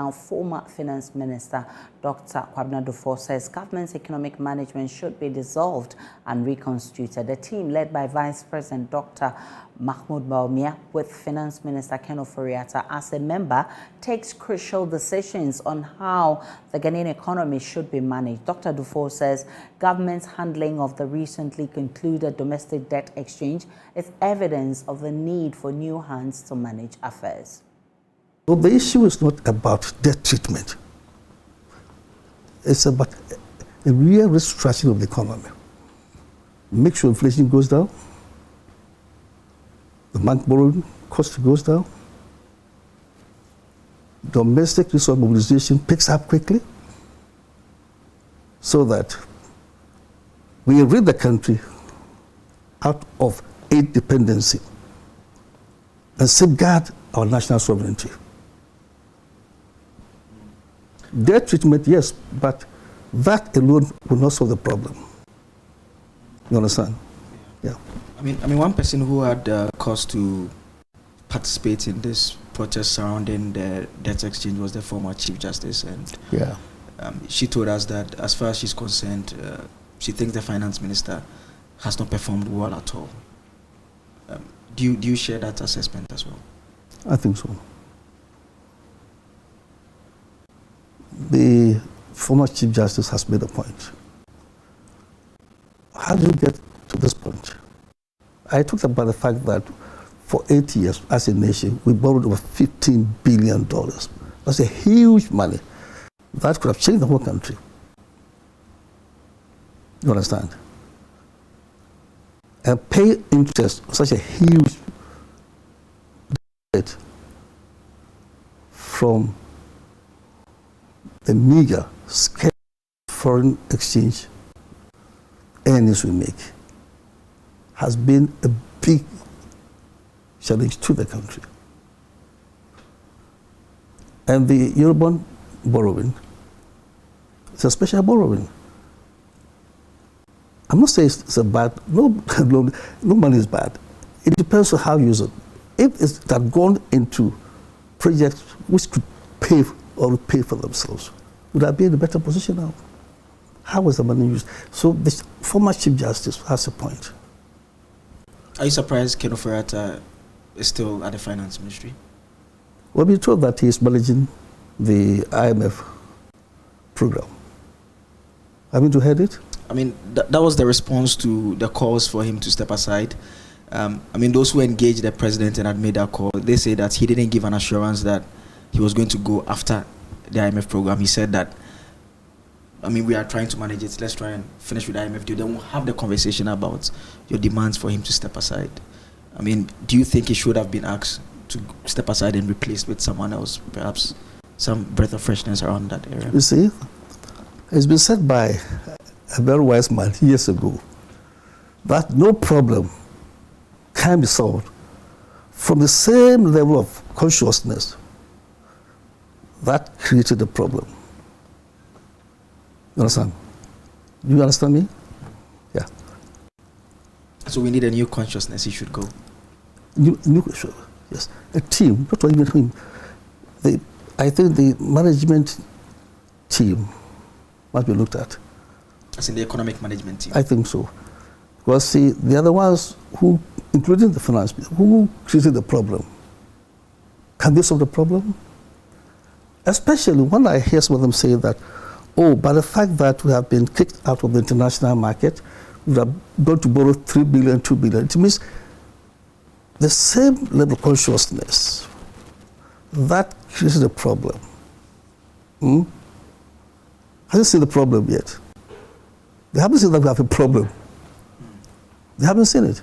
Now, former Finance Minister Dr. Kwabena Duffuor says government's economic management should be dissolved and reconstituted. The team, led by Vice President Dr. Mahmoud Bawumia, with Finance Minister Ken Ofori-Atta as a member, takes crucial decisions on how the Ghanaian economy should be managed. Dr. Duffuor says government's handling of the recently concluded domestic debt exchange is evidence of the need for new hands to manage affairs. So the issue is not about debt treatment. It's about a real restructuring of the economy. Make sure inflation goes down, the bank borrowing cost goes down, domestic resource mobilization picks up quickly, so that we rid the country out of aid dependency and safeguard our national sovereignty. Debt treatment, yes, but that alone will not solve the problem. You understand? Yeah. I mean, one person who had cause to participate in this protest surrounding the debt exchange was the former Chief Justice, and yeah, she told us that, as far as she's concerned, she thinks the Finance Minister has not performed well at all. Do you share that assessment as well? I think so. The former Chief Justice has made a point. How did we get to this point? I talked about the fact that for 8 years, as a nation, we borrowed over $15 billion. That's a huge money. That could have changed the whole country. You understand? And pay interest on such a huge debt from the meager, scarce foreign exchange earnings we make has been a big challenge to the country. And the Eurobond borrowing, it's a special borrowing. I'm not saying it's a bad, no money is bad. It depends on how you use it. If it had gone into projects which could pay or pay for themselves, would I be in a better position now? How was the money used? So this former Chief Justice has a point. Are you surprised Ken Ofori-Atta is still at the Finance Ministry? Well, we're told that he is managing the IMF program. Haven't you heard it? I mean, that was the response to the calls for him to step aside. I mean, those who engaged the president and had made that call, they say that he didn't give an assurance that he was going to go after the IMF program. He said that, I mean, we are trying to manage it. Let's try and finish with the IMF deal. Then we'll have the conversation about your demands for him to step aside. I mean, do you think he should have been asked to step aside and replaced with someone else, perhaps some breath of freshness around that area? You see, it's been said by a very wise man years ago that no problem can be solved from the same level of consciousness that created the problem. You understand? Do you understand me? Yeah. So we need a new consciousness. He should go. Yes. A team, not even him. I think the management team must be looked at. As in the economic management team? I think so. Because see, the other ones who, including the finance, who created the problem, can they solve the problem? Especially when I hear some of them say that, oh, by the fact that we have been kicked out of the international market, we are going to borrow $3 billion, $2 billion. It means the same level of consciousness that created the problem. Hasn't seen the problem yet. They haven't seen that we have a problem. They haven't seen it.